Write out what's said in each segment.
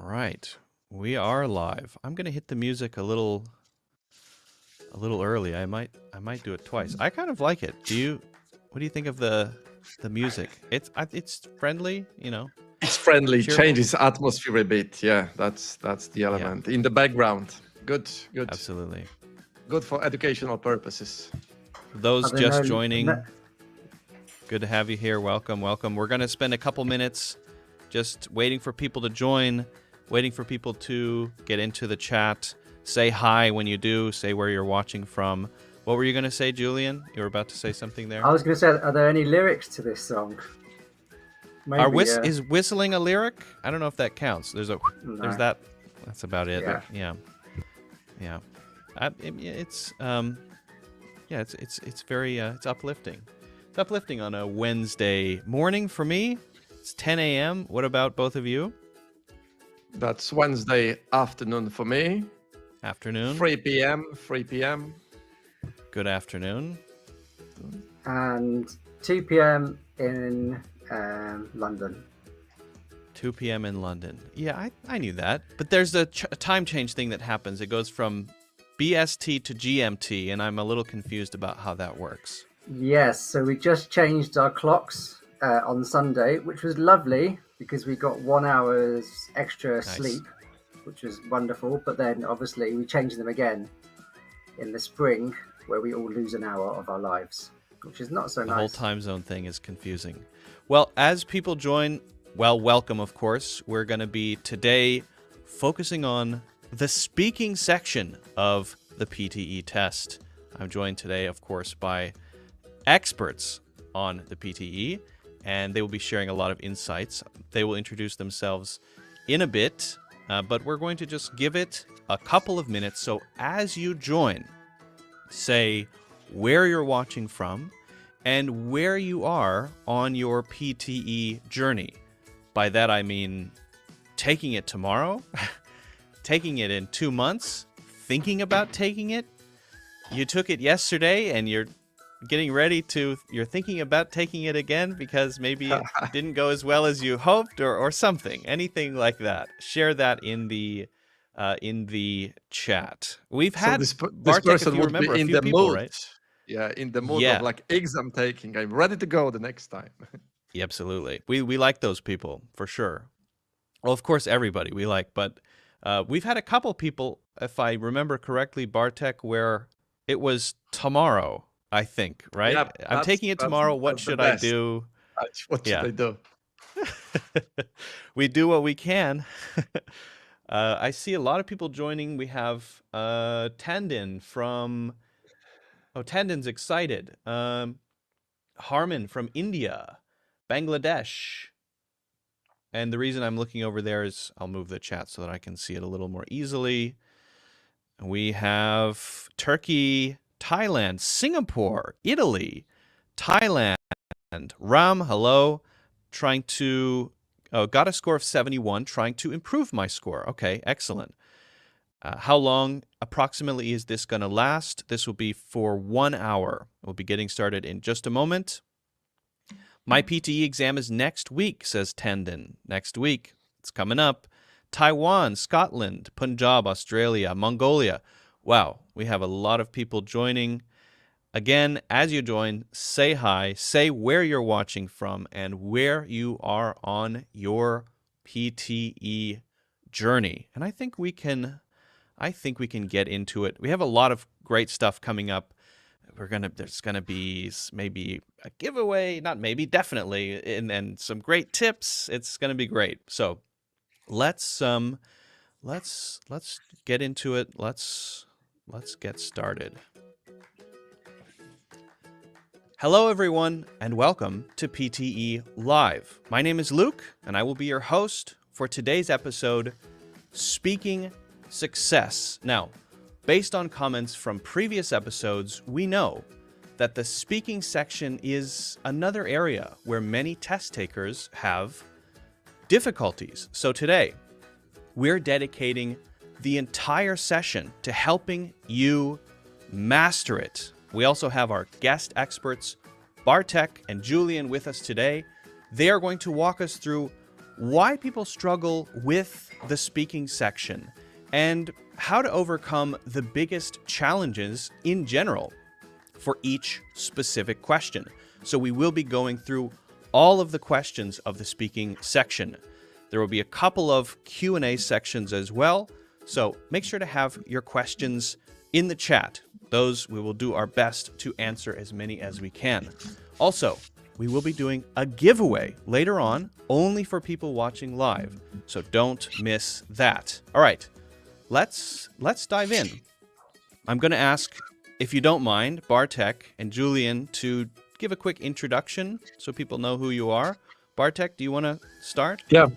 right, we are live. I'm gonna hit the music a little early. I might do it twice. I kind of like it. What do you think of the music? It's friendly, It's friendly, cheerful. changes atmosphere a bit. Yeah, that's the element in the background. Good. Absolutely. Good for educational purposes. Those just joining, good to have you here. Welcome. We're gonna spend a couple minutes just waiting for people to join, waiting for people to get into the chat. Say hi when you do. Say where you're watching from. What were you going to say, Julian? You were about to say something there. I was going to say, are there any lyrics to this song? Maybe, Is whistling a lyric? I don't know if that counts. There's that. That's about it. Yeah. It's very it's uplifting. It's uplifting on a Wednesday morning for me. It's 10 a.m. What about both of you? That's Wednesday afternoon for me. Afternoon. 3 p.m. Good afternoon. And 2 p.m. in London. 2 p.m. in London. Yeah, I knew that. But there's a time change thing that happens. It goes from BST to GMT, and I'm a little confused about how that works. Yes, so we just changed our clocks on Sunday, which was lovely because we got 1 hour's extra sleep, which was wonderful. But then obviously we changed them again in the spring, where we all lose an hour of our lives, which is not so nice. The whole time zone thing is confusing. Well, as people join, welcome, of course. We're going to be today focusing on the speaking section of the PTE test. I'm joined today, of course, by experts on the PTE, and they will be sharing a lot of insights. They will introduce themselves in a bit, but we're going to just give it a couple of minutes. So as you join, say where you're watching from and where you are on your PTE journey. By that I mean taking it tomorrow, taking it in 2 months, thinking about taking it. You took it yesterday and you're thinking about taking it again because maybe it didn't go as well as you hoped or something, anything like that. Share that in the chat. We've had this Bartek, person if you would remember, be a in few the people, mood. right? Yeah, in the mood of like exam taking. I'm ready to go the next time. Yeah, absolutely. We like those people for sure. Well, of course, everybody we like, but we've had a couple people, if I remember correctly, Bartek, where it was tomorrow, I think, right? Yeah, I'm taking it tomorrow. What should I do? What should I do? We do what we can. I see a lot of people joining. We have Tandon from... Oh, Tandon's excited. Harman from India, Bangladesh. And the reason I'm looking over there is I'll move the chat so that I can see it a little more easily. We have Turkey, Thailand, Singapore, Italy, Thailand. Ram, hello. Got a score of 71, trying to improve my score. Okay, excellent. How long approximately is this going to last? This will be for 1 hour. We'll be getting started in just a moment. My PTE exam is next week, says Tandon. Next week. It's coming up. Taiwan, Scotland, Punjab, Australia, Mongolia. Wow, we have a lot of people joining. Again, as you join, say hi, say where you're watching from and where you are on your PTE journey. And I think we can get into it. We have a lot of great stuff coming up. There's gonna be maybe a giveaway, not maybe, definitely, and some great tips. It's gonna be great. So let's get into it. Let's get started. Hello, everyone, and welcome to PTE Live. My name is Luke, and I will be your host for today's episode, Speaking Success. Now, based on comments from previous episodes, we know that the speaking section is another area where many test takers have difficulties. So today, we're dedicating the entire session to helping you master it. We also have our guest experts, Bartek and Julian, with us today. They are going to walk us through why people struggle with the speaking section, and how to overcome the biggest challenges in general for each specific question. So we will be going through all of the questions of the speaking section. There will be a couple of Q&A sections as well, so make sure to have your questions in the chat. Those we will do our best to answer as many as we can. Also, we will be doing a giveaway later on, only for people watching live, so don't miss that. All right, let's dive in. I'm going to ask, if you don't mind, Bartek and Julian to give a quick introduction so people know who you are. Bartek, do you want to start? Yeah.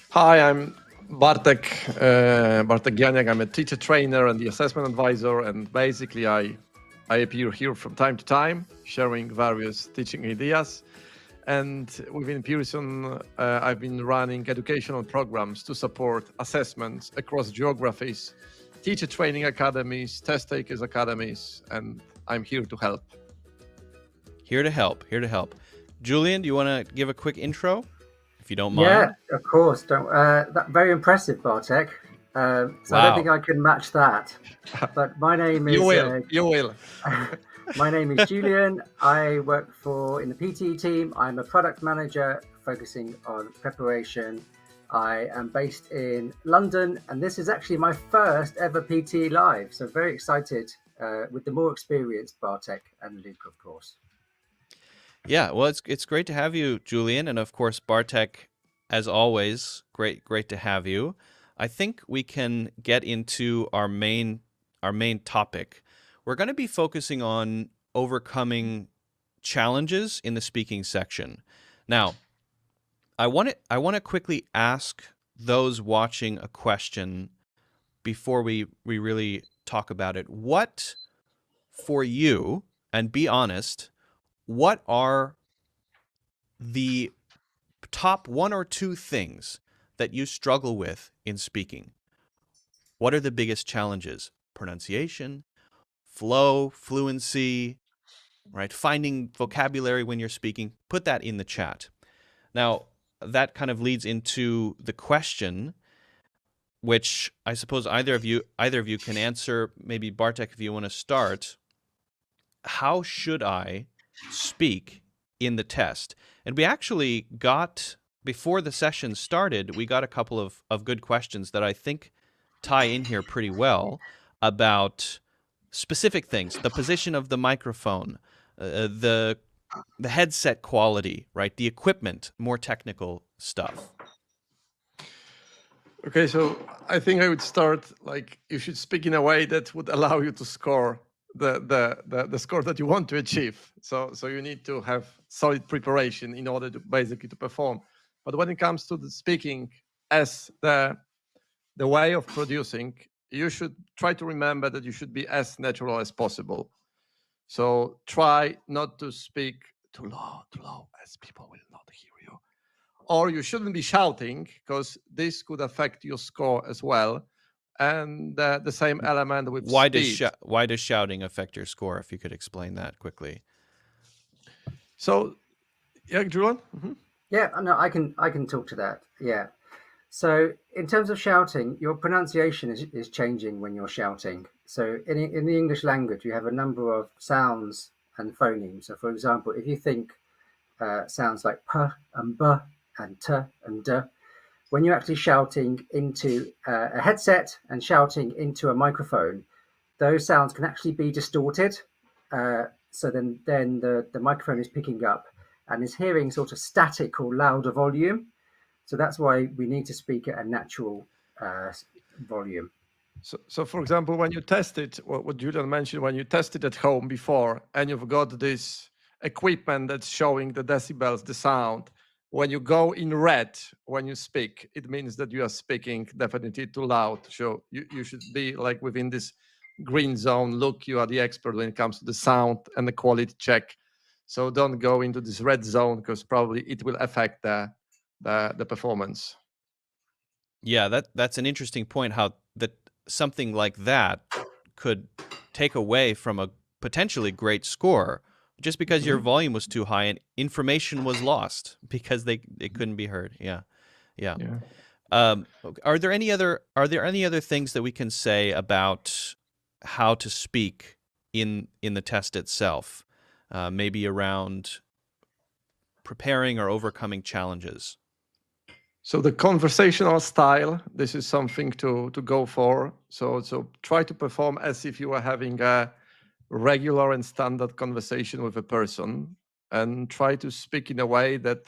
Hi, I'm Bartek Janiak. I'm a teacher trainer and the assessment advisor, and basically I appear here from time to time, sharing various teaching ideas. And within Pearson, I've been running educational programs to support assessments across geographies, teacher training academies, test takers academies, and I'm here to help. Here to help. Julian, do you want to give a quick intro, if you don't mind? Yeah, of course. That very impressive, Bartek. So Wow. I don't think I can match that. But my name is. You will. My name is Julian. I work in the PTE team. I'm a product manager focusing on preparation. I am based in London, and this is actually my first ever PTE Live. So very excited with the more experienced Bartek and Luke, of course. Yeah, well, it's great to have you, Julian, and of course, Bartek, as always, great to have you. I think we can get into our main topic. We're going to be focusing on overcoming challenges in the speaking section. Now, I want to quickly ask those watching a question before we really talk about it. What, for you, and be honest, what are the top one or two things that you struggle with in speaking? What are the biggest challenges? Pronunciation, flow, fluency, right? Finding vocabulary when you're speaking. Put that in the chat. Now, that kind of leads into the question, which I suppose either of you can answer. Maybe Bartek, if you want to start. How should I speak in the test? And we actually got, before the session started, we got a couple of good questions that I think tie in here pretty well about specific things, the position of the microphone, the headset quality, right? The equipment, more technical stuff. Okay, so I think I would start like you should speak in a way that would allow you to score the score that you want to achieve. So you need to have solid preparation in order to basically to perform. But when it comes to the speaking as the way of producing, you should try to remember that you should be as natural as possible. So try not to speak too low, as people will not hear you. Or you shouldn't be shouting, because this could affect your score as well. And the same element with speed. Why does shouting affect your score? If you could explain that quickly. So, yeah, Julian? Mm-hmm. Yeah, no, I can talk to that. Yeah. So in terms of shouting, your pronunciation is changing when you're shouting. So in the English language, you have a number of sounds and phonemes. So for example, if you think sounds like p and b and t and d, when you're actually shouting into a headset and shouting into a microphone, those sounds can actually be distorted. So then the microphone is picking up and is hearing sort of static or louder volume. So that's why we need to speak at a natural volume. So for example, when you test it, what Julian mentioned, when you test it at home before, and you've got this equipment that's showing the decibels, the sound, when you go in red when you speak, it means that you are speaking definitely too loud. So you should be like within this green zone. Look, you are the expert when it comes to the sound and the quality check. So don't go into this red zone, because probably it will affect the performance. Yeah, that's an interesting point, how that something like that could take away from a potentially great score just because your volume was too high and information was lost because it couldn't be heard. Yeah. Yeah. Yeah. Are there any other things that we can say about how to speak in the test itself? Maybe around preparing or overcoming challenges. So the conversational style, this is something to go for. So try to perform as if you were having a regular and standard conversation with a person, and try to speak in a way that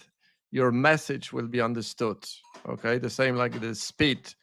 your message will be understood. Okay, the same like the speed.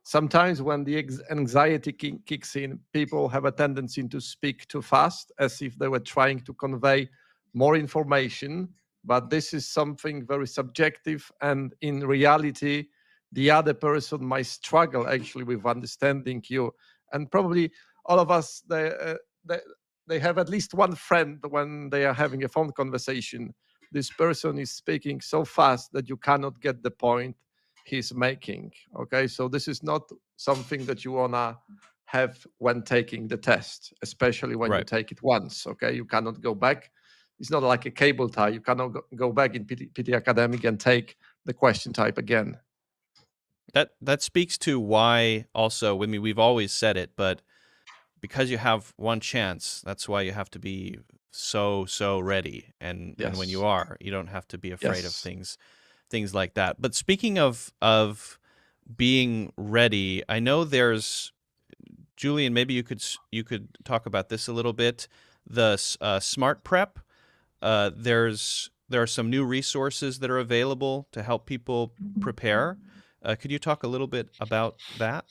Sometimes when the anxiety kicks in, people have a tendency to speak too fast, as if they were trying to convey more information. But this is something very subjective, and in reality, the other person might struggle actually with understanding you. And probably all of us, they have at least one friend when they are having a phone conversation. This person is speaking so fast that you cannot get the point he's making. Okay, so this is not something that you wanna have when taking the test, especially when you Right. take it once. Okay, you cannot go back. It's not like a cable tie. You cannot go back in PTE Academic and take the question type again. That speaks to why also, I mean, we've always said it, but because you have one chance, that's why you have to be so ready. And when you Yes. are, you don't have to be afraid of Yes. things like that. But speaking of being ready, I know there's Julian, maybe you could talk about this a little bit. The Smart Prep. There are some new resources that are available to help people prepare. Could you talk a little bit about that?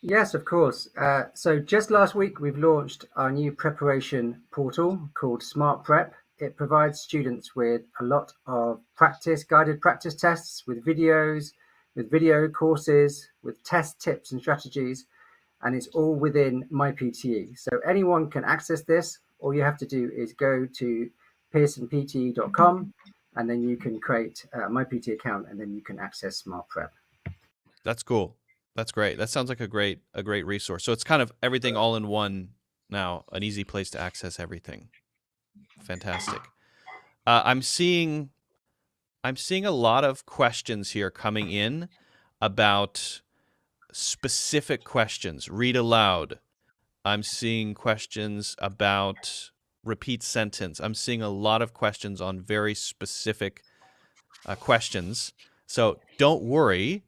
Yes, of course. So just last week, we've launched our new preparation portal called Smart Prep. It provides students with a lot of guided practice tests with videos, with video courses, with test tips and strategies, and it's all within MyPTE. So anyone can access this. All you have to do is go to pearsonpte.com, and then you can create a MyPTE account, and then you can access Smart Prep. That's cool. That's great. That sounds like a great resource. So it's kind of everything all in one now, an easy place to access everything. Fantastic. I'm seeing a lot of questions here coming in about specific questions. Read aloud. I'm seeing questions about repeat sentence. I'm seeing a lot of questions on very specific questions. So don't worry.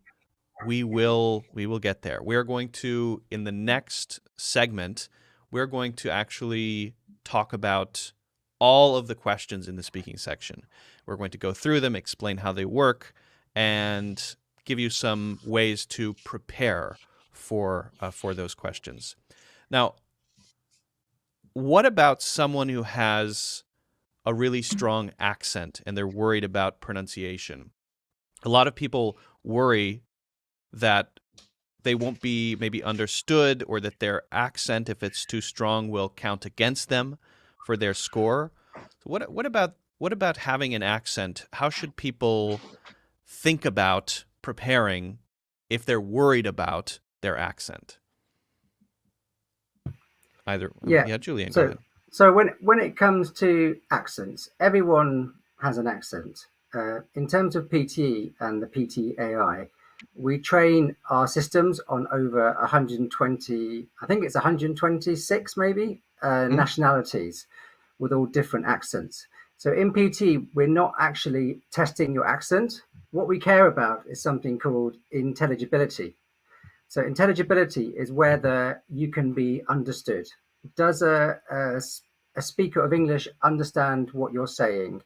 We will get there. We're going to, in the next segment, we're going to actually talk about all of the questions in the speaking section. We're going to go through them, explain how they work, and give you some ways to prepare for those questions. Now, what about someone who has a really strong accent and they're worried about pronunciation? A lot of people worry that they won't be maybe understood, or that their accent, if it's too strong, will count against them for their score. So what about having an accent? How should people think about preparing if they're worried about their accent? Yeah. Julian, go So ahead. so when it comes to accents, everyone has an accent. In terms of PTE and the PTE AI, we train our systems on over 120, I think it's 126 maybe, Hmm? nationalities with all different accents. So in PT, we're not actually testing your accent. What we care about is something called intelligibility. So intelligibility is whether you can be understood. Does a speaker of English understand what you're saying?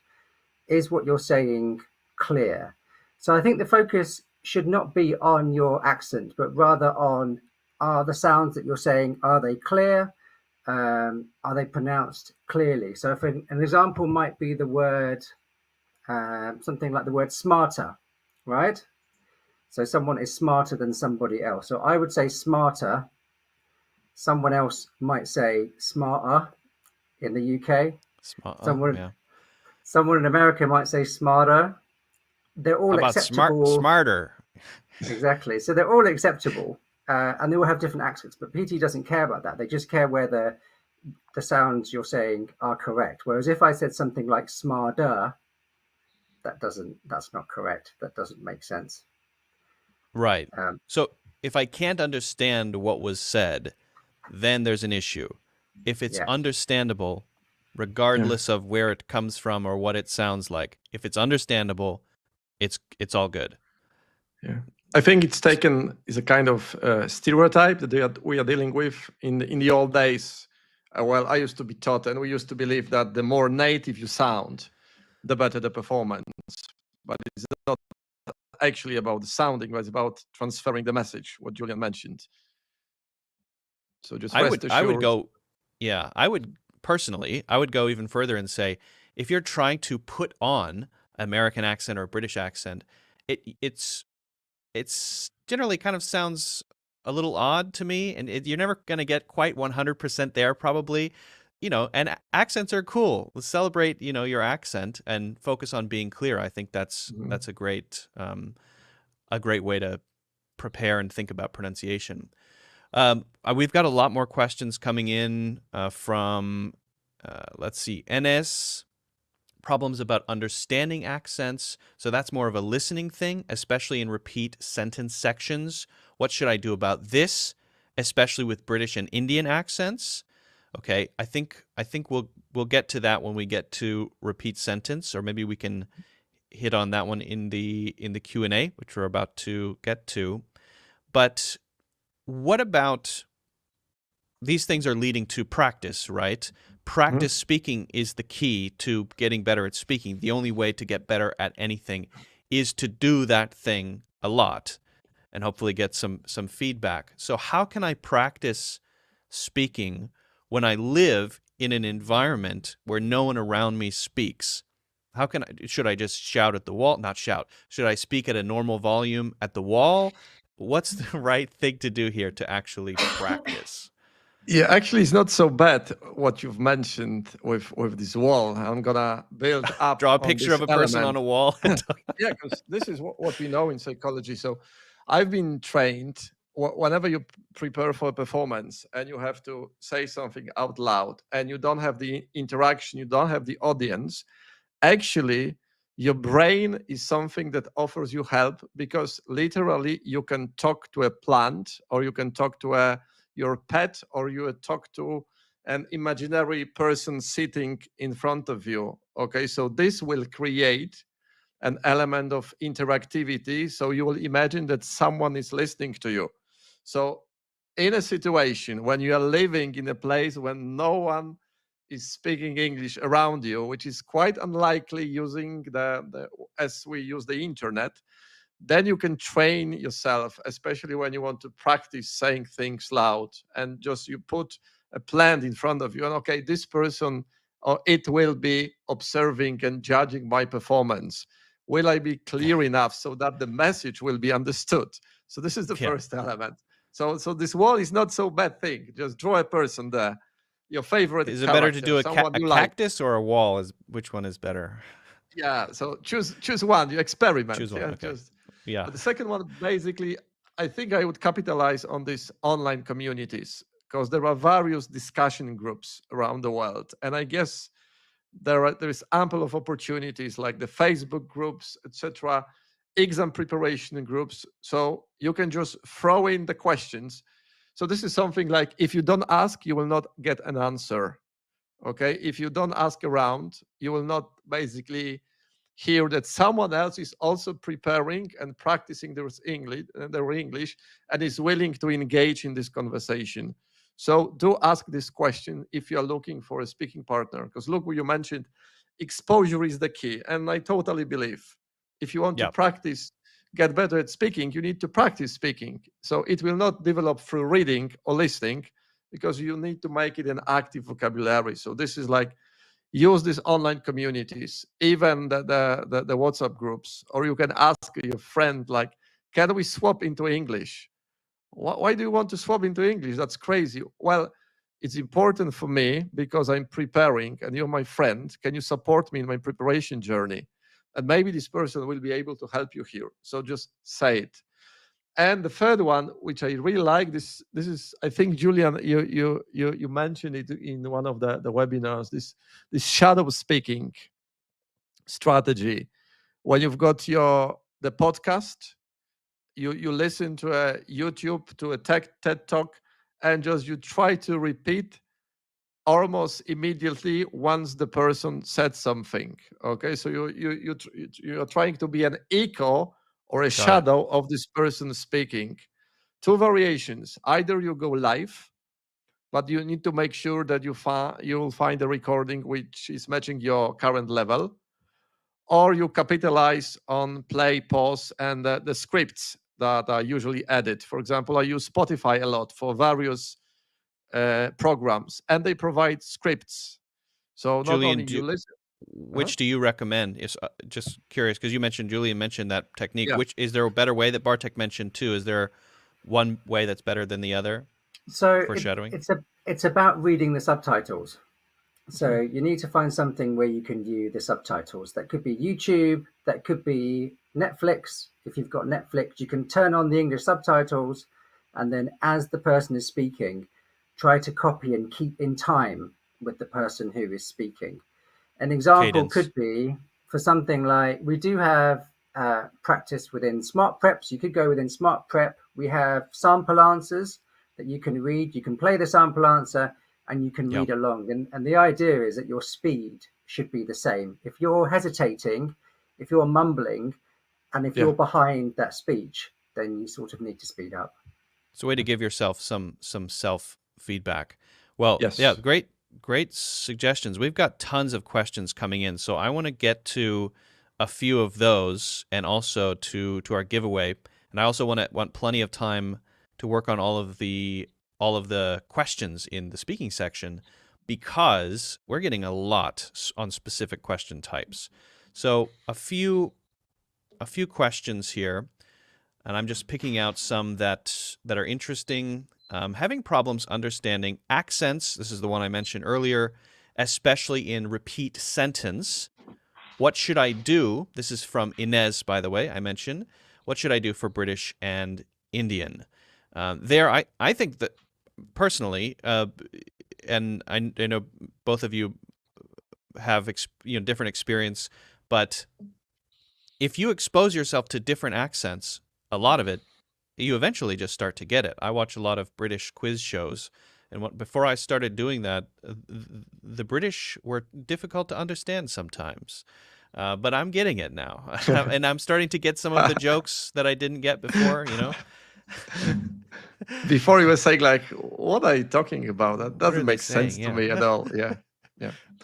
Is what you're saying clear? So I think the focus should not be on your accent, but rather on, are the sounds that you're saying, are they clear? Are they pronounced clearly? So if an example might be the word, something like the word smarter, right? So someone is smarter than somebody else. So I would say smarter. Someone else might say smarter in the UK. Someone Yeah. someone in America might say smarter. They're How all about acceptable. smarter? Exactly. So they're all acceptable, and they all have different accents. But PT doesn't care about that. They just care whether the sounds you're saying are correct. Whereas if I said something like smarter, that's not correct. That doesn't make sense. Right. So if I can't understand what was said, then there's an issue. If it's understandable, regardless of where it comes from or what it sounds like, if it's understandable, it's all good. Yeah, I think it's taken is a kind of stereotype that we are dealing with in the old days. Well, I used to be taught, and we used to believe that the more native you sound, the better the performance. But it's not actually about the sounding, but it's about transferring the message, what Julian mentioned. So just rest assured. I would go, I would go even further and say, if you're trying to put on American accent or British accent, it's generally kind of sounds a little odd to me, and you're never going to get quite 100% there probably. And accents are cool. Let's celebrate, your accent and focus on being clear. I think that's a great way to prepare and think about pronunciation. We've got a lot more questions coming in from, let's see, NS. Problems about understanding accents. So that's more of a listening thing, especially in repeat sentence sections. What should I do about this, especially with British and Indian accents? Okay, I think we'll get to that when we get to repeat sentence, or maybe we can hit on that one in the Q&A, which we're about to get to. But what about these things are leading to practice, right? Practice speaking is the key to getting better at speaking. The only way to get better at anything is to do that thing a lot and hopefully get some feedback. So how can I practice speaking when I live in an environment where no one around me speaks? Should I just shout at the wall? Not shout. Should I speak at a normal volume at the wall? What's the right thing to do here to actually practice? Yeah, actually, it's not so bad what you've mentioned with this wall. I'm gonna build up. Draw a picture of a person on a wall. Yeah, because this is what we know in psychology. So, I've been trained whenever you prepare for a performance and you have to say something out loud, and you don't have the interaction, you don't have the audience. Actually, your brain is something that offers you help, because literally you can talk to a plant, or you can talk to your pet, or you talk to an imaginary person sitting in front of you. Okay, so this will create an element of interactivity. So you will imagine that someone is listening to you. So in a situation when you are living in a place when no one is speaking English around you, which is quite unlikely using as we use the internet, then you can train yourself, especially when you want to practice saying things loud, and just you put a plant in front of you, and okay, this person or it will be observing and judging my performance. Will I be clear enough so that the message will be understood? So this is the first element. So this wall is not so bad thing. Just draw a person there. Your favorite. Is it better to do a cactus or a wall? Which one is better? Yeah, so choose one. You experiment. Choose one. Okay. But the second one, basically, I think I would capitalize on these online communities, because there are various discussion groups around the world, and I guess there is ample of opportunities like the Facebook groups, etc., exam preparation groups. So you can just throw in the questions. So this is something like, if you don't ask, you will not get an answer. Okay, if you don't ask around, you will not basically hear that someone else is also preparing and practicing their English and is willing to engage in this conversation. So do ask this question if you're looking for a speaking partner, because look, what you mentioned, exposure is the key. And I totally believe if you want to practice, get better at speaking, you need to practice speaking. So it will not develop through reading or listening, because you need to make it an active vocabulary. So this is like, use these online communities, even the WhatsApp groups, or you can ask your friend, like, can we swap into English? Why do you want to swap into English? That's crazy. Well, it's important for me because I'm preparing and you're my friend. Can you support me in my preparation journey? And maybe this person will be able to help you here. So just say it. And the third one, which I really like, this is, I think, Julian, you mentioned it in one of the webinars, this shadow speaking strategy, when you've got the podcast, you listen to a YouTube, to a TED Talk, and just you try to repeat almost immediately once the person said something. Okay, so you're trying to be an echo or a Got it. shadow of this person speaking. Two variations: either you go live, but you need to make sure that you'll find a recording which is matching your current level, or you capitalize on play, pause, and the scripts that are usually added. For example, I use Spotify a lot for various programs, and they provide scripts. So not Julian, only you listen. which do you recommend? Just curious, because Julian mentioned that technique. Yeah. Which is there a better way that Bartek mentioned too? Is there one way that's better than the other? So Foreshadowing. it's about reading the subtitles. So you need to find something where you can view the subtitles. That could be YouTube, that could be Netflix. If you've got Netflix, you can turn on the English subtitles, and then as the person is speaking, try to copy and keep in time with the person who is speaking. An example Cadence. could be for something like, we do have practice within Smart Prep. So you could go within Smart Prep. We have sample answers that you can read. You can play the sample answer and you can read along. And the idea is that your speed should be the same. If you're hesitating, if you're mumbling, and if you're behind that speech, then you sort of need to speed up. It's a way to give yourself some self feedback. Well, Yes. yeah, great suggestions. We've got tons of questions coming in, so I want to get to a few of those, and also to our giveaway. And I also want plenty of time to work on all of the questions in the speaking section, because we're getting a lot on specific question types. So a few questions here, and I'm just picking out some that are interesting. Having problems understanding accents. This is the one I mentioned earlier, especially in repeat sentence. What should I do? This is from Inez, by the way, I mentioned. What should I do for British and Indian? I think that personally, and I know both of you have different experience, but if you expose yourself to different accents, a lot of it, you eventually just start to get it. I watch a lot of British quiz shows, and before I started doing that, the British were difficult to understand sometimes. But I'm getting it now, and I'm starting to get some of the jokes that I didn't get before, Before you were saying, like, what are you talking about? That What are doesn't they make sense saying? to me at all. Yeah.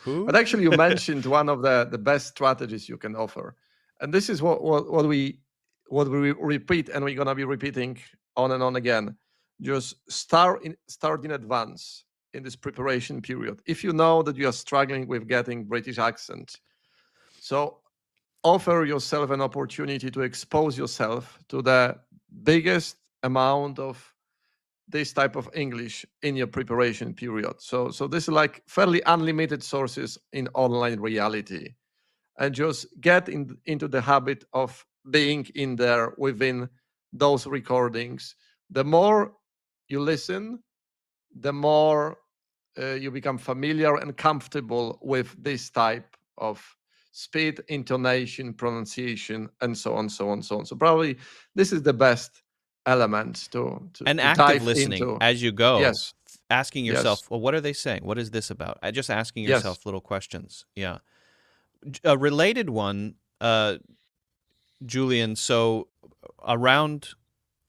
Who? But actually, you mentioned one of the best strategies you can offer. And this is what we repeat, and we're gonna be repeating on and on again. Just start in advance in this preparation period. If you know that you are struggling with getting British accent, so offer yourself an opportunity to expose yourself to the biggest amount of this type of English in your preparation period. So this is like fairly unlimited sources in online reality, and just get into the habit of being in there within those recordings. The more you listen, the more you become familiar and comfortable with this type of speed, intonation, pronunciation, and so on, so on, so on. So probably this is the best element to active dive listening into. as you go. Yes. Asking yourself, Yes. well, what are they saying? What is this about? Just asking Yes. yourself little questions. Yeah. A related one, Julian. So around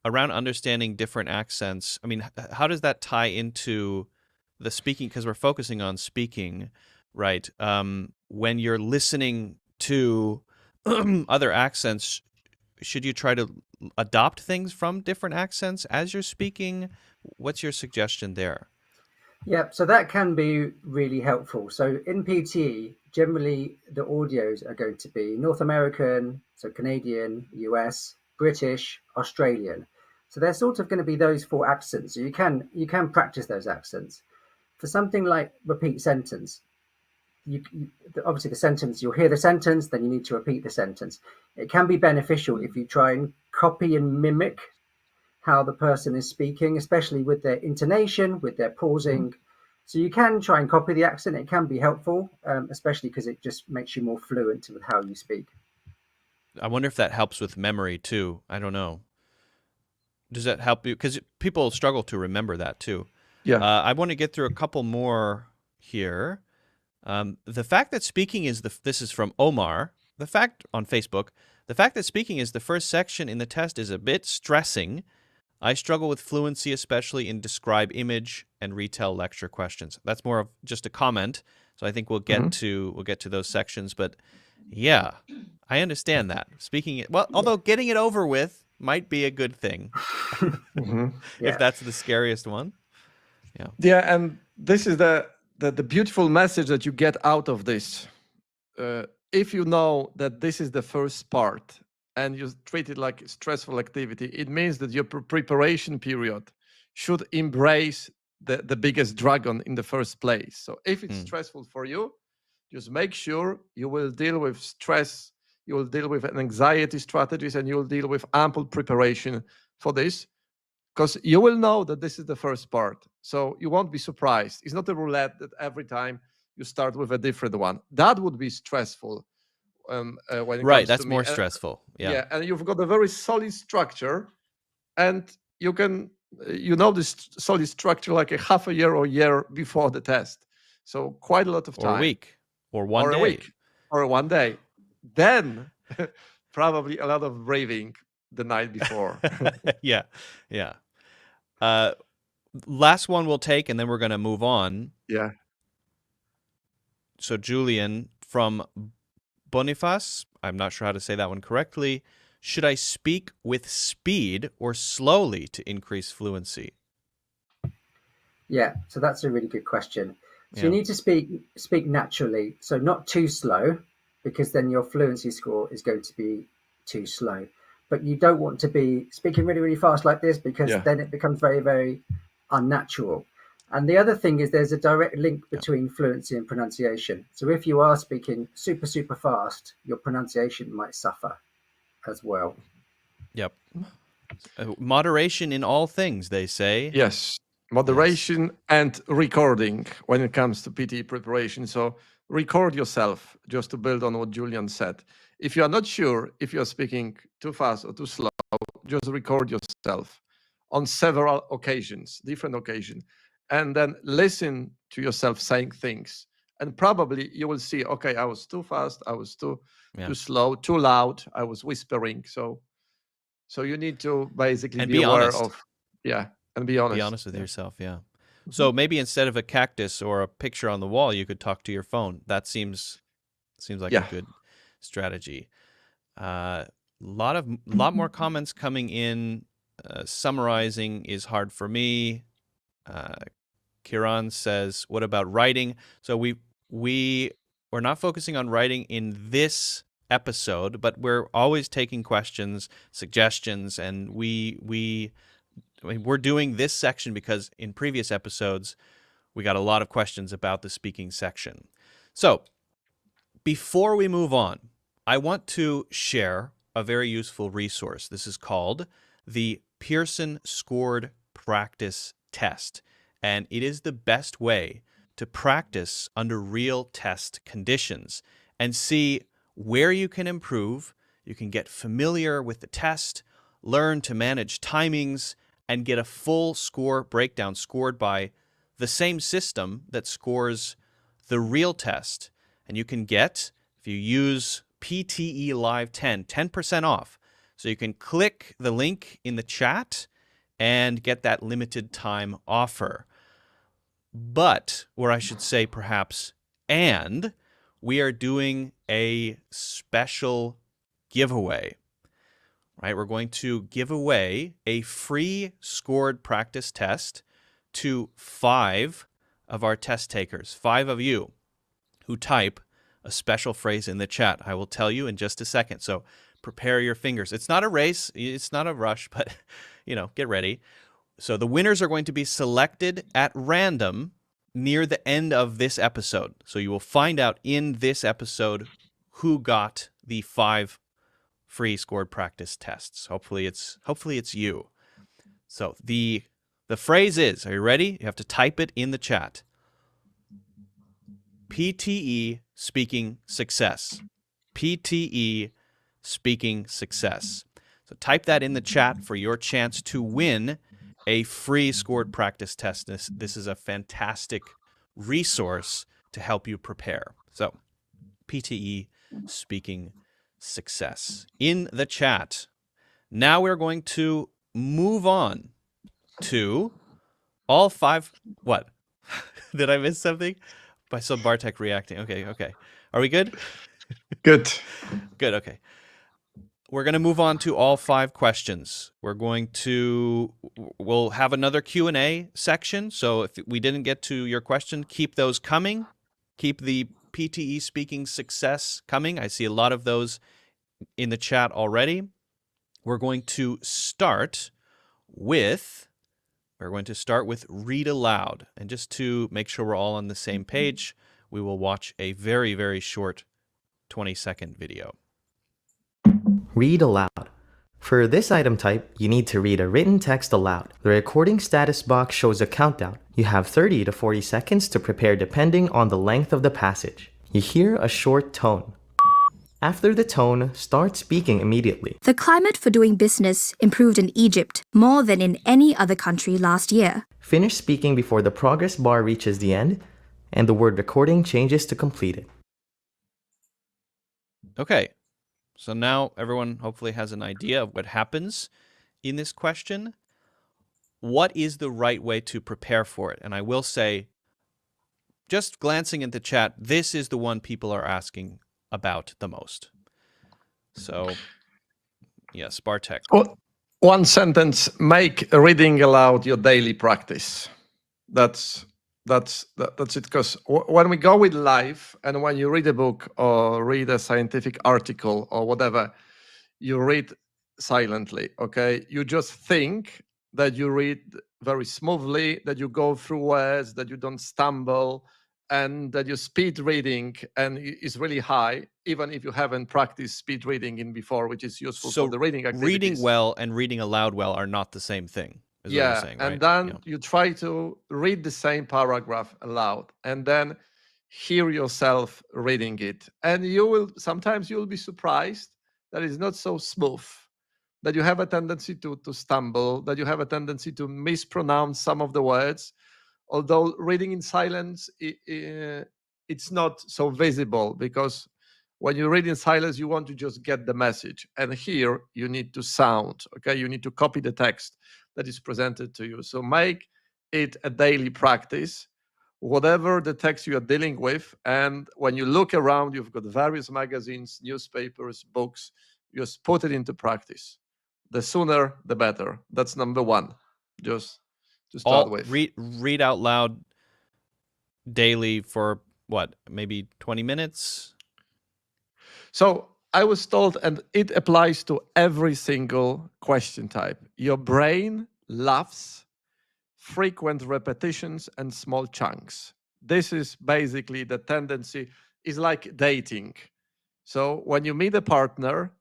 understanding different accents, I mean, how does that tie into the speaking? Because we're focusing on speaking, right? When you're listening to other accents, should you try to adopt things from different accents as you're speaking? What's your suggestion there? Yeah, so that can be really helpful. So in PTE, generally the audios are going to be North American, so Canadian, US, British, Australian. So they're sort of going to be those four accents. So you can practice those accents. For something like repeat sentence, obviously the sentence, you'll hear the sentence, then you need to repeat the sentence. It can be beneficial if you try and copy and mimic how the person is speaking, especially with their intonation, with their pausing. So you can try and copy the accent. It can be helpful, especially because it just makes you more fluent with how you speak. I wonder if that helps with memory too. I don't know. Does that help you? Because people struggle to remember that too. Yeah. I want to get through a couple more here. The fact that speaking is this is from Omar. The fact on Facebook, the fact that speaking is the first section in the test is a bit stressing. I struggle with fluency, especially in describe image and retell lecture questions. That's more of just a comment. So I think we'll get to those sections. But yeah, I understand that speaking it well. Although getting it over with might be a good thing if that's the scariest one. Yeah. Yeah, and this is the beautiful message that you get out of this. If you know that this is the first part and you treat it like a stressful activity, it means that your preparation period should embrace the biggest dragon in the first place. So if it's stressful for you, just make sure you will deal with stress, you will deal with anxiety strategies, and you will deal with ample preparation for this, because you will know that this is the first part. So you won't be surprised. It's not a roulette that every time you start with a different one. That would be stressful. When it Right, comes that's to more me. stressful. Yeah, and you've got a very solid structure, and you can, this solid structure like a half a year or year before the test. So quite a lot of time. Or a week, or one day. A week, or one day. Then probably a lot of raving the night before. Yeah. Last one we'll take, and then we're going to move on. Yeah. So Julian from Boniface, I'm not sure how to say that one correctly. Should I speak with speed or slowly to increase fluency? Yeah, so that's a really good question. So you need to speak naturally, so not too slow, because then your fluency score is going to be too slow. But you don't want to be speaking really, really fast like this, because then it becomes very, very unnatural. And the other thing is there's a direct link between fluency and pronunciation. So if you are speaking super, super fast, your pronunciation might suffer as well. Yep. Moderation in all things, they say. Yes. Moderation and recording when it comes to PTE preparation. So record yourself, just to build on what Julian said. If you are not sure if you're speaking too fast or too slow, just record yourself on several occasions, different occasions, and then listen to yourself saying things. And probably you will see, okay, I was too fast, I was too slow, too loud, I was whispering. So you need to basically be aware honest. of, and be honest. Be honest with yourself, So maybe instead of a cactus or a picture on the wall, you could talk to your phone. That seems like a good strategy. Lot more comments coming in. Summarizing is hard for me. Kiran says, "What about writing?" So we're not focusing on writing in this episode, but we're always taking questions, suggestions, and we're doing this section because in previous episodes we got a lot of questions about the speaking section. So before we move on, I want to share a very useful resource. This is called the Pearson Scored Practice Test, and it is the best way to practice under real test conditions and see where you can improve. You can get familiar with the test, learn to manage timings, and get a full score breakdown scored by the same system that scores the real test. And you can get, if you use PTE Live 10% off. So you can click the link in the chat and get that limited time offer. But, or I should say perhaps, and we are doing a special giveaway. Right? We're going to give away a free scored practice test to 5 of our test takers, 5 of you who type a special phrase in the chat. I will tell you in just a second. So prepare your fingers. It's not a race. It's not a rush, but, get ready. So the winners are going to be selected at random near the end of this episode. So you will find out in this episode who got the 5 free scored practice tests. Hopefully it's you. So the phrase is, are you ready? You have to type it in the chat. PTE speaking success. PTE speaking success. So type that in the chat for your chance to win a free scored practice test. This is a fantastic resource to help you prepare. So PTE speaking success in the chat. Now we're going to move on to all 5. What? Did I miss something? I saw Bartek reacting. Okay. Are we good? Good. Good, okay. We're going to move on to all 5 questions. We'll have another Q&A section. So if we didn't get to your question, keep those coming. Keep the PTE speaking success coming. I see a lot of those in the chat already. We're going to start with Read Aloud. And just to make sure we're all on the same page, we will watch a very, very short 20-second video. Read aloud. For this item type, you need to read a written text aloud. The recording status box shows a countdown. You have 30 to 40 seconds to prepare depending on the length of the passage. You hear a short tone. After the tone, start speaking immediately. The climate for doing business improved in Egypt more than in any other country last year. Finish speaking before the progress bar reaches the end, and the word recording changes to completed. Okay, so now everyone hopefully has an idea of what happens in this question. What is the right way to prepare for it? And I will say, just glancing at the chat, this is the one people are asking about the most. So, yes, Bartek. One sentence: make reading aloud your daily practice. That's it. Because when we go with life, and when you read a book or read a scientific article or whatever, you read silently. Okay, you just think that you read very smoothly, that you go through words, that you don't stumble, and that your speed reading and is really high, even if you haven't practiced speed reading in before, which is useful for the reading activities. Reading well and reading aloud well are not the same thing, is what you're saying, right? And then you try to read the same paragraph aloud and then hear yourself reading it. And sometimes you'll be surprised that it's not so smooth, that you have a tendency to stumble, that you have a tendency to mispronounce some of the words. Although reading in silence, it's not so visible, because when you read in silence, you want to just get the message. And here you need to sound, okay? You need to copy the text that is presented to you. So make it a daily practice, whatever the text you are dealing with. And when you look around, you've got various magazines, newspapers, books, just put it into practice. The sooner, the better. That's number one. Just to start with. Read out loud daily for what, maybe 20 minutes? So I was told, and it applies to every single question type, your brain loves frequent repetitions and small chunks. This is basically the tendency, is like dating. So when you meet a partner,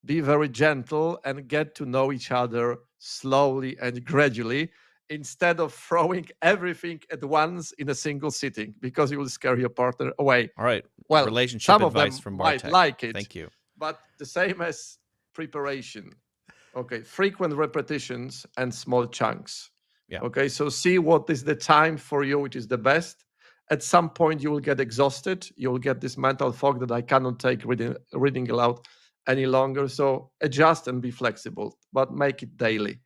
be very gentle and get to know each other slowly and gradually, instead of throwing everything at once in a single sitting, because you will scare your partner away. All right. Well, relationship some of advice them from might Bartek. like it. Thank you. But the same as preparation. Okay, frequent repetitions and small chunks. Yeah. Okay, so see what is the time for you, which is the best. At some point, you will get exhausted. You will get this mental fog that I cannot take reading aloud any longer. So adjust and be flexible, but make it daily.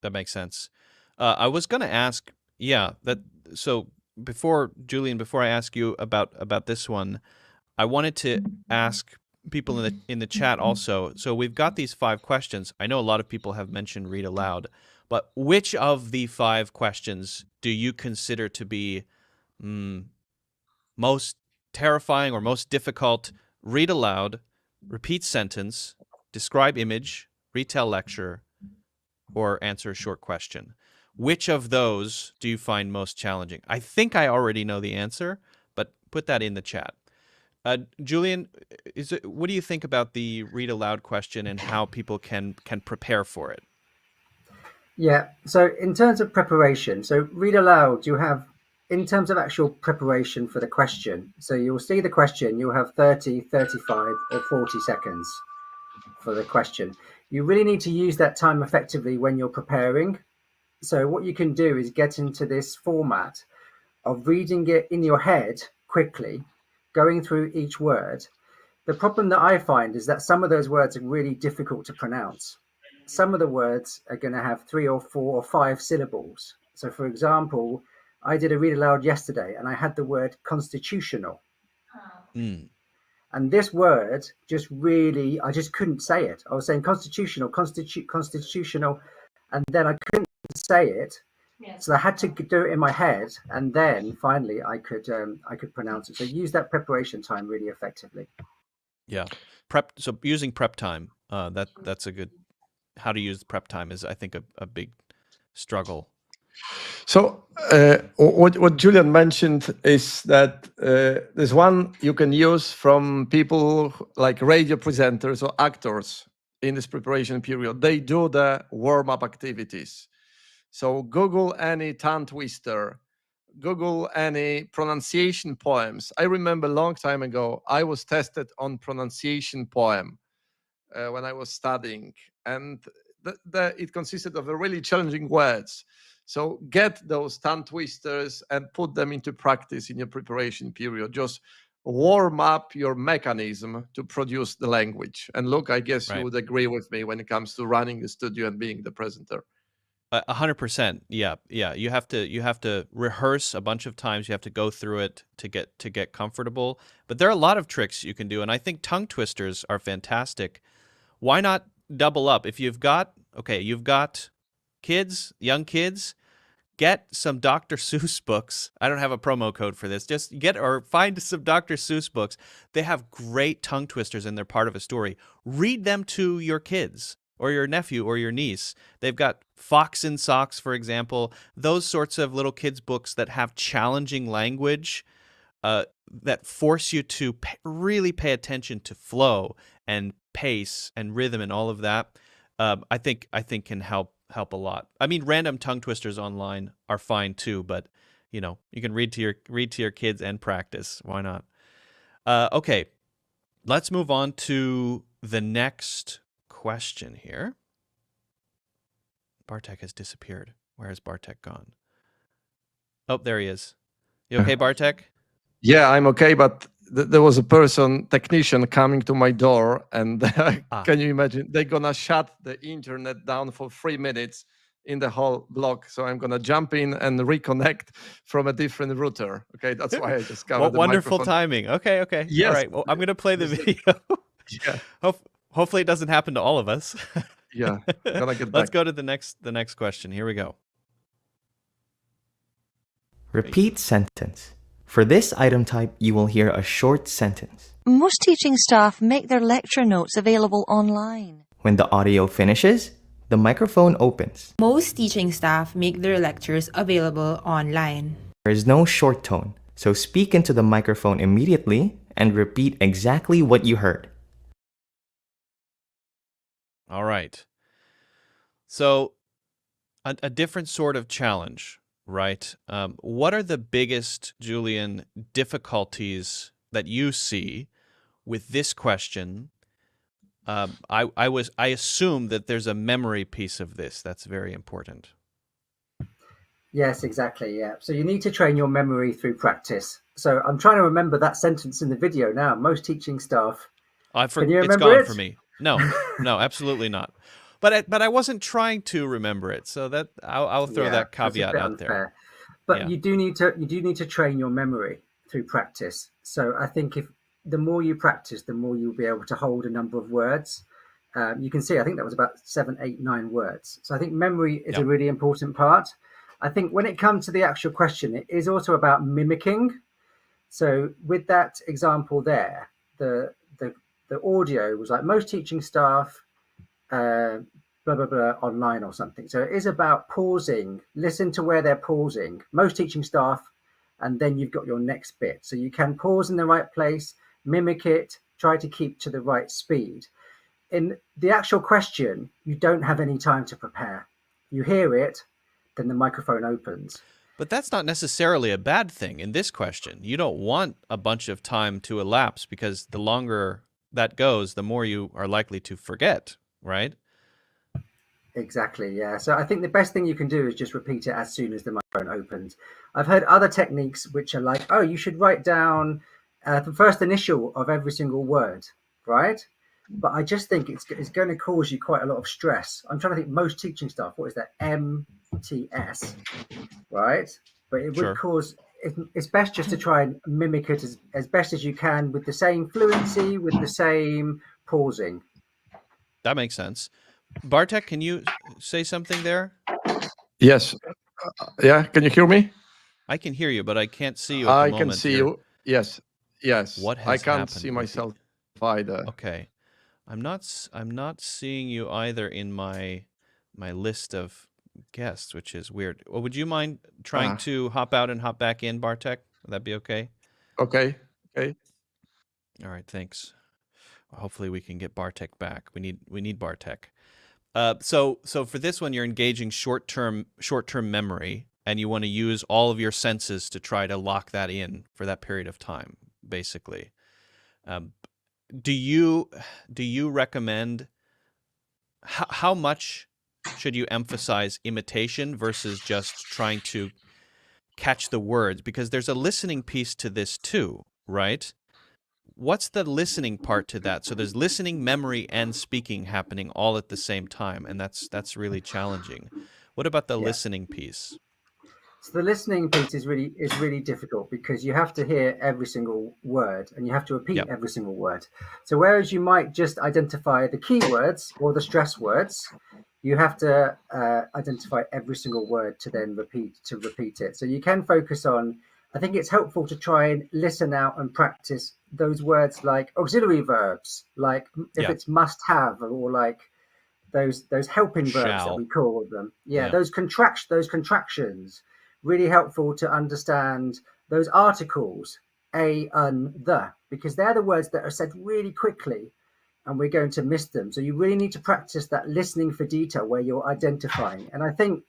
That makes sense. I was going to ask, so before I ask you about this one, I wanted to ask people in the chat also. So we've got these 5 questions. I know a lot of people have mentioned read aloud, but which of the 5 questions do you consider to be most terrifying or most difficult? Read aloud, repeat sentence, describe image, retell lecture, or answer a short question. Which of those do you find most challenging? I think I already know the answer, but put that in the chat. Julian, what do you think about the read aloud question and how people can prepare for it? Yeah, so in terms of preparation, so read aloud, you have, in terms of actual preparation for the question, so you'll see the question, you'll have 30, 35 or 40 seconds. for the question. You really need to use that time effectively when you're preparing. So what you can do is get into this format of reading it in your head quickly, going through each word. The problem that I find is that some of those words are really difficult to pronounce. Some of the words are going to have 3 or 4 or 5 syllables. So, for example, I did a read aloud yesterday and I had the word constitutional. Mm. And this word just really, I just couldn't say it. I was saying constitutional, constitutional, and then I couldn't say it. So I had to do it in my head, and then finally I could pronounce it. So use that preparation time really effectively. Yeah. Prep. So using prep time, that's a good, how to use prep time is, I think, a big struggle. So what Julian mentioned is that there's one you can use from people like radio presenters or actors in this preparation period. They do the warm-up activities. So Google any tongue twister, Google any pronunciation poems. I remember a long time ago, I was tested on pronunciation poem when I was studying, and it consisted of really challenging words. So get those tongue twisters and put them into practice in your preparation period. Just warm up your mechanism to produce the language. And look, I guess you would agree with me when it comes to running the studio and being the presenter. 100%. Yeah. You have to rehearse a bunch of times. You have to go through it to get comfortable. But there are a lot of tricks you can do, and I think tongue twisters are fantastic. Why not double up? If you've got kids, young kids, get some Dr. Seuss books. I don't have a promo code for this. Just get or find some Dr. Seuss books. They have great tongue twisters and they're part of a story. Read them to your kids or your nephew or your niece. They've got Fox in Socks, for example, those sorts of little kids' books that have challenging language that force you to really pay attention to flow and pace and rhythm and all of that. I think can help a lot. I mean, random tongue twisters online are fine too, but you can read to your kids and practice. Why not? Okay, let's move on to the next question here. Bartek has disappeared. Where has Bartek gone? Oh, there he is. You okay, Bartek? Yeah, I'm okay, but there was a technician coming to my door, and can you imagine? They're gonna shut the internet down for 3 minutes in the whole block. So I'm gonna jump in and reconnect from a different router. Okay, that's why I just covered the wonderful microphone. timing. Okay. Yes. All right. Well, I'm gonna play the video. Yeah. Hopefully it doesn't happen to all of us. Yeah. Gonna get back. Let's go to the next question. Here we go. Repeat sentence. For this item type, you will hear a short sentence. Most teaching staff make their lecture notes available online. When the audio finishes, the microphone opens. Most teaching staff make their lectures available online. There is no short tone, so speak into the microphone immediately and repeat exactly what you heard. All right. So, a different sort of challenge, right? What are the biggest, Julian, difficulties that you see with this question? I assume that there's a memory piece of this that's very important. Yes, exactly. Yeah. So you need to train your memory through practice. So I'm trying to remember that sentence in the video now. Most teaching staff. Can you remember it's gone it? for me. No, absolutely not. But I wasn't trying to remember it, so that I'll throw that caveat out there. But you do need to train your memory through practice. So I think if the more you practice, the more you'll be able to hold a number of words. You can see, I think that was about 7, 8, 9 words. So I think memory is a really important part. I think when it comes to the actual question, it is also about mimicking. So with that example there, the audio was like most teaching staff, blah, blah, blah, online or something. So it is about pausing, listen to where they're pausing, most teaching staff, and then you've got your next bit. So you can pause in the right place, mimic it, try to keep to the right speed. In the actual question, you don't have any time to prepare. You hear it, then the microphone opens. But that's not necessarily a bad thing in this question. You don't want a bunch of time to elapse because the longer that goes, the more you are likely to forget, right? Exactly, yeah. So I think the best thing you can do is just repeat it as soon as the microphone opens. I've heard other techniques which are like, oh, you should write down the first initial of every single word, right? But I just think it's going to cause you quite a lot of stress. I'm trying to think most teaching stuff. What is that? MTS, right? But it would Sure. cause it's best just to try and mimic it as best as you can with the same fluency, with the same pausing. That makes sense. Bartek, can you say something there? Yes. Yeah. Can you hear me? I can hear you, but I can't see you at the I can moment. see you. Yes. Yes. What I has can't happened see with myself either. Okay. I'm not seeing you either in my list of guests, which is weird. Well, would you mind trying Ah, to hop out and hop back in, Bartek? Would that be okay? okay. Okay. All right, thanks. Hopefully we can get Bartek back. We need Bartek. So for this one, you're engaging short-term memory, and you want to use all of your senses to try to lock that in for that period of time, basically. Do you recommend how much should you emphasize imitation versus just trying to catch the words? Because there's a listening piece to this too, right? What's the listening part to that? So there's listening, memory, and speaking happening all at the same time, and that's really challenging. What about the Yeah. listening piece? So the listening piece is really difficult because you have to hear every single word and you have to repeat Yep. every single word. So whereas you might just identify the keywords or the stress words, you have to identify every single word to then repeat it. So you can focus on. I think it's helpful to try and listen out and practice those words like auxiliary verbs, like if Yeah. it's must have, or like those helping verbs that Shall. we call them. Yeah, Yeah. those contractions. Really helpful to understand those articles, a, the, because they're the words that are said really quickly and we're going to miss them. So you really need to practice that listening for detail where you're identifying. And I think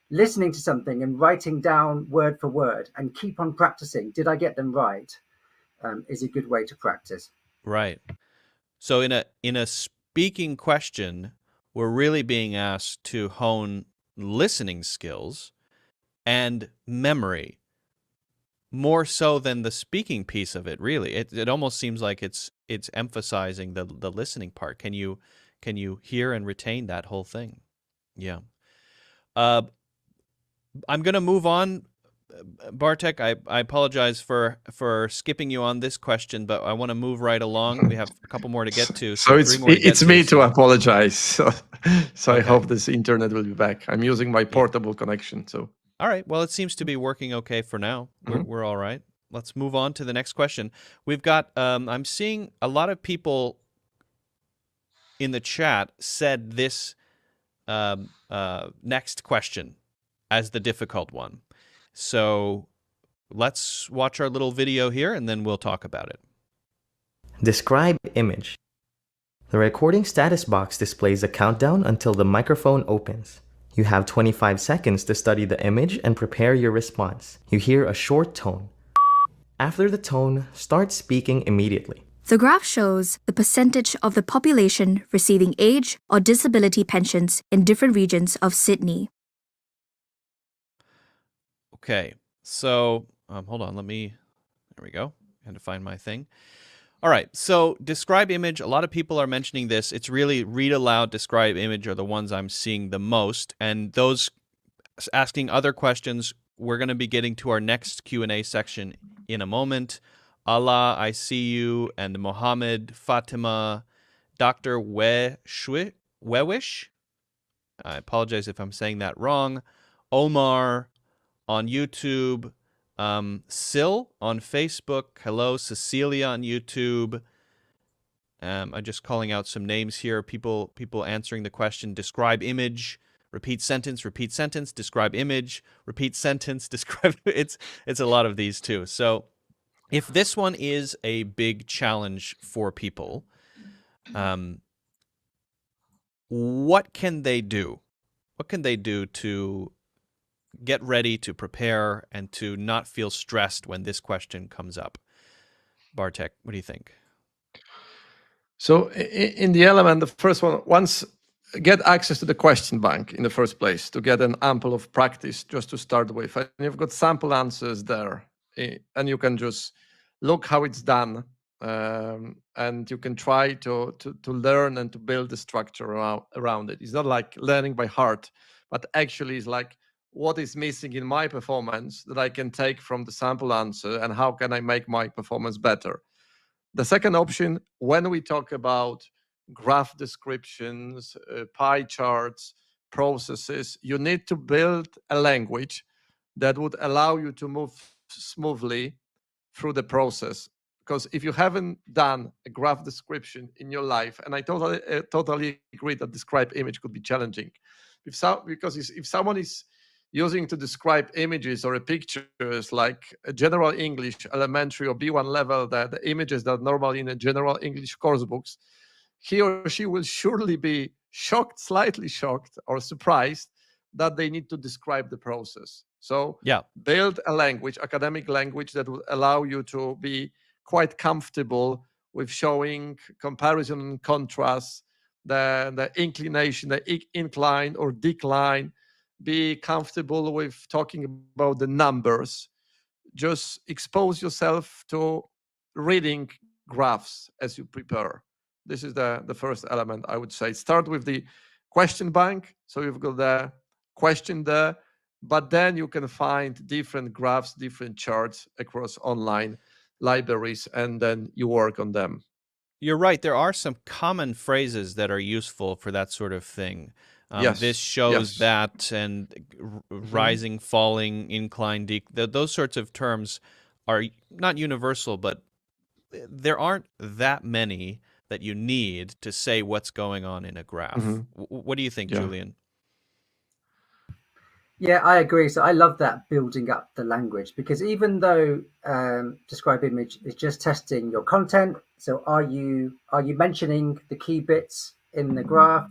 listening to something and writing down word for word and keep on practicing, did I get them right, is a good way to practice. Right. So in a speaking question, we're really being asked to hone listening skills and memory more so than the speaking piece of it, really. It almost seems like it's emphasizing the listening part. Can you hear and retain that whole thing? Yeah. I'm going to move on. Bartek, I apologize for skipping you on this question, but I want to move right along. We have a couple more to get to, so it's 3 more to get it's me to so. apologize. So I Okay. hope this internet will be back. I'm using my portable connection. So All right. Well, it seems to be working okay for now. We're all right. Let's move on to the next question. We've got I'm seeing a lot of people in the chat said this next question as the difficult one. So let's watch our little video here and then we'll talk about it. Describe image. The recording status box displays a countdown until the microphone opens. You have 25 seconds to study the image and prepare your response. You hear a short tone. After the tone, start speaking immediately. The graph shows the percentage of the population receiving age or disability pensions in different regions of Sydney. Okay, so hold on, there we go. I had to find my thing. All right, so describe image, a lot of people are mentioning this. It's really read aloud, describe image are the ones I'm seeing the most. And those asking other questions, we're going to be getting to our next Q&A section in a moment. Allah, I see you, and Mohammed, Fatima, Dr. Wewish, I apologize if I'm saying that wrong, Omar on YouTube, Sil on Facebook, hello, Cecilia on YouTube. I'm just calling out some names here. People answering the question, describe image, repeat sentence, describe image, repeat sentence, describe. It's a lot of these too. So if this one is a big challenge for people, what can they do? What can they do to get ready, to prepare, and to not feel stressed when this question comes up? Bartek, what do you think? So in the element, the first one, once get access to the question bank in the first place to get an ample of practice just to start with. And you've got sample answers there, and you can just look how it's done, and you can try to learn and to build the structure around it. It's not like learning by heart, but actually it's like, what is missing in my performance that I can take from the sample answer, and how can I make my performance better? The second option, when we talk about graph descriptions, pie charts, processes, you need to build a language that would allow you to move smoothly through the process. Because if you haven't done a graph description in your life, and I totally agree that describe image could be challenging. Because if someone is using to describe images or pictures like a general English elementary or B1 level, that the images that are normally in a general English course books, he or she will surely be shocked, slightly shocked or surprised that they need to describe the process. So build a language, academic language, that will allow you to be quite comfortable with showing comparison and contrast, the inclination, the incline or decline. Be comfortable with talking about the numbers. Just expose yourself to reading graphs as you prepare. This is the first element, I would say. Start with the question bank. So you've got the question there, but then you can find different graphs, different charts across online libraries, and then you work on them. You're right. There are some common phrases that are useful for that sort of thing. This shows that, and rising, falling, incline, those sorts of terms are not universal, but there aren't that many that you need to say what's going on in a graph. What do you think, Julian? Yeah, I agree. So I love that building up the language, because even though describe image is just testing your content, so are you mentioning the key bits in the graph?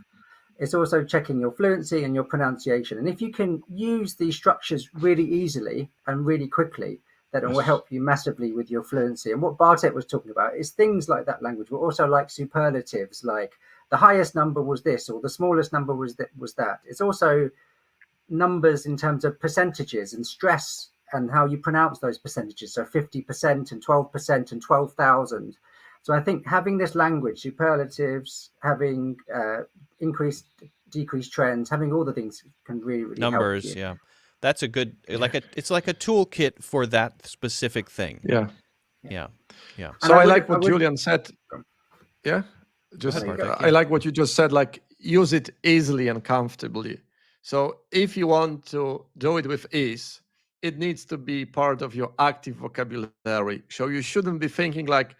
It's also checking your fluency and your pronunciation. And if you can use these structures really easily and really quickly, then it will help you massively with your fluency. And what Bartek was talking about is things like that language, but also like superlatives, like the highest number was this, or the smallest number was that. It's also numbers in terms of percentages and stress and how you pronounce those percentages. So 50% and 12% and 12,000. So I think having this language, superlatives, having increased, decreased trends, having all the things can really numbers, help you. Yeah. That's a good, it's like a toolkit for that specific thing. Yeah. So I like what Julian said. Yeah. I like what you just said, like use it easily and comfortably. So if you want to do it with ease, it needs to be part of your active vocabulary. So you shouldn't be thinking like,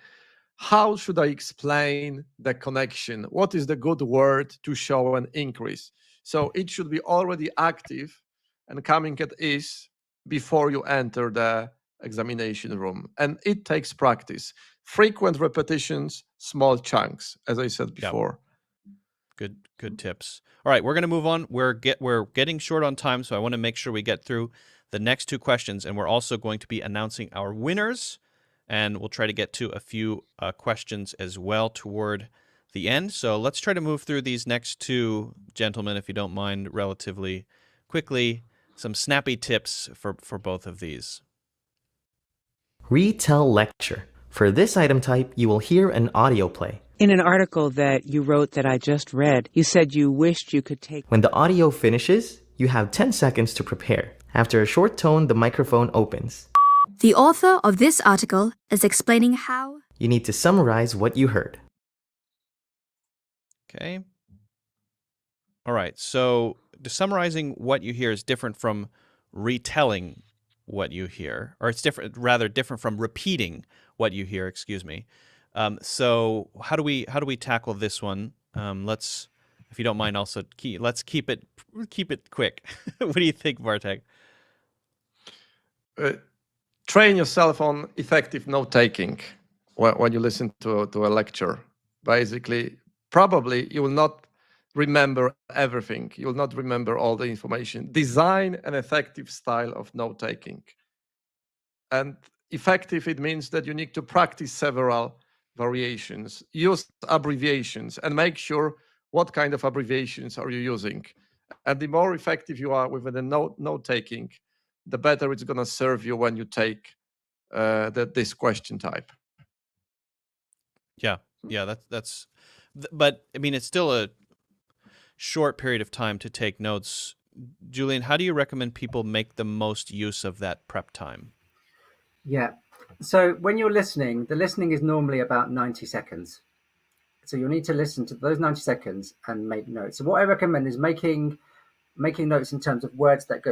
how should I explain the connection? What is the good word to show an increase? So it should be already active and coming at ease before you enter the examination room. And it takes practice. Frequent repetitions, small chunks, as I said before. Good tips. All right, we're going to move on. We're getting short on time, so I want to make sure we get through the next two questions, and we're also going to be announcing our winners, and we'll try to get to a few questions as well toward the end. So let's try to move through these next two, gentlemen, if you don't mind, relatively quickly. Some snappy tips for both of these. Retell lecture. For this item type, you will hear an audio play. In an article that you wrote that I just read, you said you wished you could take... When the audio finishes, you have 10 seconds to prepare. After a short tone, the microphone opens. The author of this article is explaining how you need to summarize what you heard. Okay. All right, so summarizing what you hear is different from retelling what you hear, or it's different from repeating what you hear, excuse me. So how do we tackle this one? Let's, if you don't mind, also let's keep it quick. What do you think, Bartek? Train yourself on effective note taking when you listen to a lecture. Basically, probably you will not remember everything. You will not remember all the information. Design an effective style of note taking. And effective, it means that you need to practice several variations, use abbreviations, and make sure what kind of abbreviations are you using. And the more effective you are with the note taking, the better it's going to serve you when you take this question type. Yeah, that's. But I mean, it's still a short period of time to take notes. Julian, how do you recommend people make the most use of that prep time? Yeah. So when you're listening, the listening is normally about 90 seconds. So you'll need to listen to those 90 seconds and make notes. So what I recommend is making notes in terms of words that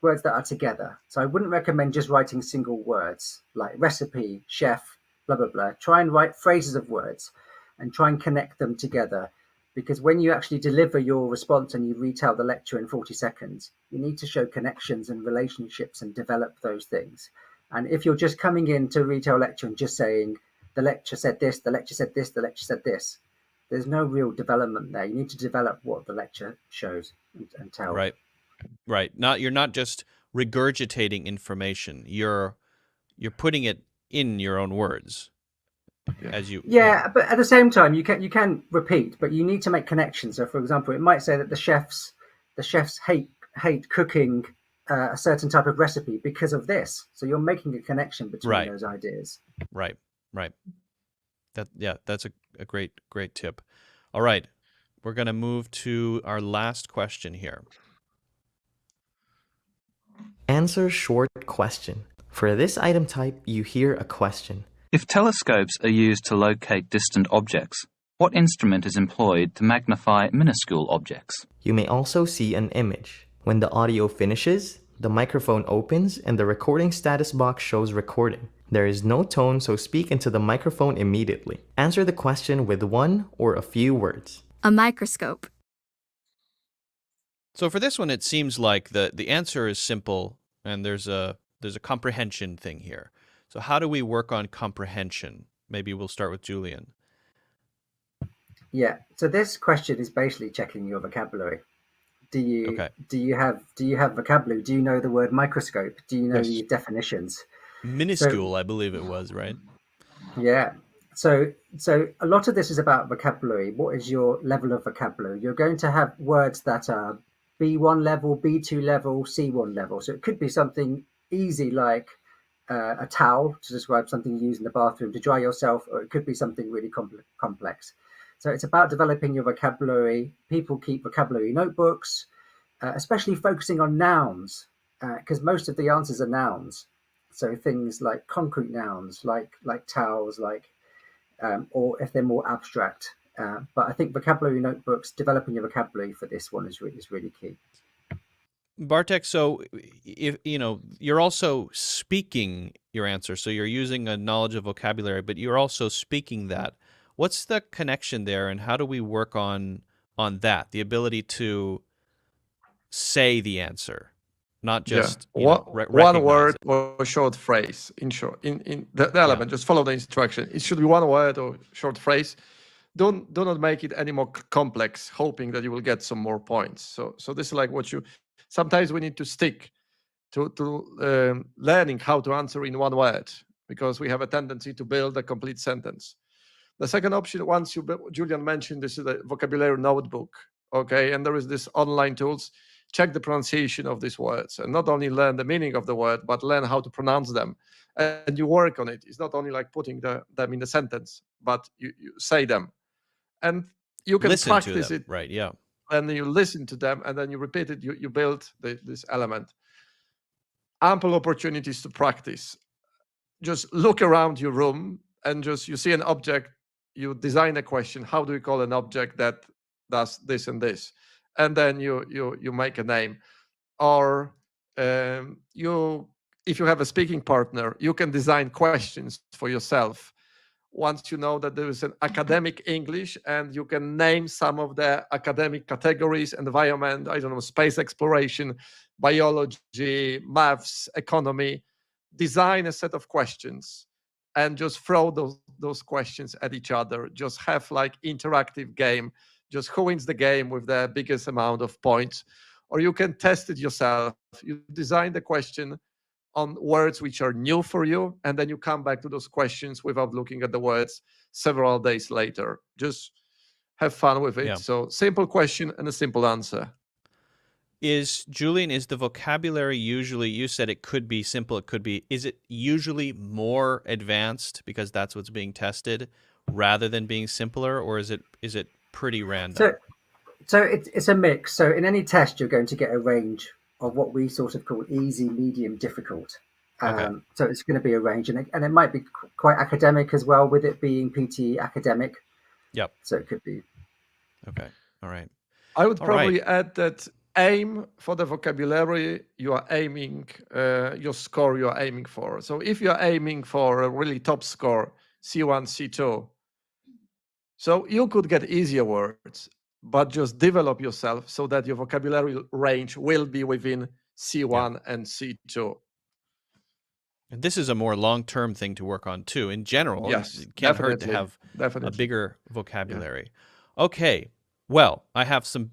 words that are together. So I wouldn't recommend just writing single words like recipe, chef, blah blah blah. Try and write phrases of words and try and connect them together, because when you actually deliver your response and you retell the lecture in 40 seconds, you need to show connections and relationships and develop those things. And if you're just coming in to retell lecture and just saying the lecture said this, the lecture said this, the lecture said this, there's no real development there. You need to develop what the lecture shows and tell. Right. You're not just regurgitating information. You're putting it in your own words. As you but at the same time you can repeat, but you need to make connections. So for example, it might say that the chefs hate cooking a certain type of recipe because of this. So you're making a connection between those ideas. Right. That's a great tip. All right. We're going to move to our last question here. Answer short question. For this item type, you hear a question. If telescopes are used to locate distant objects, what instrument is employed to magnify minuscule objects? You may also see an image. When the audio finishes, the microphone opens and the recording status box shows recording. There is no tone, so speak into the microphone immediately. Answer the question with one or a few words. A microscope. So for this one, it seems like the answer is simple, and there's a comprehension thing here. So how do we work on comprehension? Maybe we'll start with Julian. Yeah. So this question is basically checking your vocabulary. Do you have vocabulary? Do you know the word microscope? Do you know the definitions? Minuscule, I believe it was, right? Yeah. So a lot of this is about vocabulary. What is your level of vocabulary? You're going to have words that are B1 level, B2 level, C1 level. So it could be something easy like a towel to describe something you use in the bathroom to dry yourself, or it could be something really complex. So it's about developing your vocabulary. People keep vocabulary notebooks, especially focusing on nouns, because most of the answers are nouns. So things like concrete nouns, like towels, or if they're more abstract. But I think vocabulary notebooks, developing your vocabulary for this one is really key. Bartek, so if you're also speaking your answer, so you're using a knowledge of vocabulary, but you're also speaking that. What's the connection there, and how do we work on that? The ability to say the answer, not just one word or a short phrase. In short, in the element, just follow the instruction. It should be one word or short phrase. Do not make it any more complex, hoping that you will get some more points. So this is like what you. Sometimes we need to stick to learning how to answer in one word, because we have a tendency to build a complete sentence. The second option, once Julian mentioned, this is a vocabulary notebook, okay? And there is this online tools. Check the pronunciation of these words, and not only learn the meaning of the word, but learn how to pronounce them. And you work on it. It's not only like putting them in a sentence, but you say them. And you can practice it. Right, yeah. And then you listen to them, and then you repeat it. You build this element. Ample opportunities to practice. Just look around your room, and you see an object. You design a question. How do you call an object that does this and this? And then you make a name. Or if you have a speaking partner, you can design questions for yourself. Once you know that there is an academic English, and you can name some of the academic categories: environment, space exploration, biology, maths, economy. Design a set of questions and just throw those questions at each other. Just have like interactive game. Just who wins the game with the biggest amount of points. Or you can test it yourself. You design the question on words which are new for you, and then you come back to those questions without looking at the words. several days later. Just have fun with it. Yeah. So simple question and a simple answer. Julian, is the vocabulary usually, you said it could be simple, it could be, is it usually more advanced because that's what's being tested rather than being simpler, or is it pretty random? So it's a mix. So in any test, you're going to get a range of what we sort of call easy, medium, difficult. Okay. So it's going to be a range, and it might be quite academic as well, with it being PTE Academic. Yep. So it could be. Okay. All right. I would All probably right. add that aim for the vocabulary you are aiming, your score you are aiming for. So if you're aiming for a really top score, C1, C2, so you could get easier words, but just develop yourself so that your vocabulary range will be within C1 and C2. And this is a more long-term thing to work on too. In general, Yes, it can't hurt to definitely, have definitely. a bigger vocabulary. Yeah. Okay. Well, I have some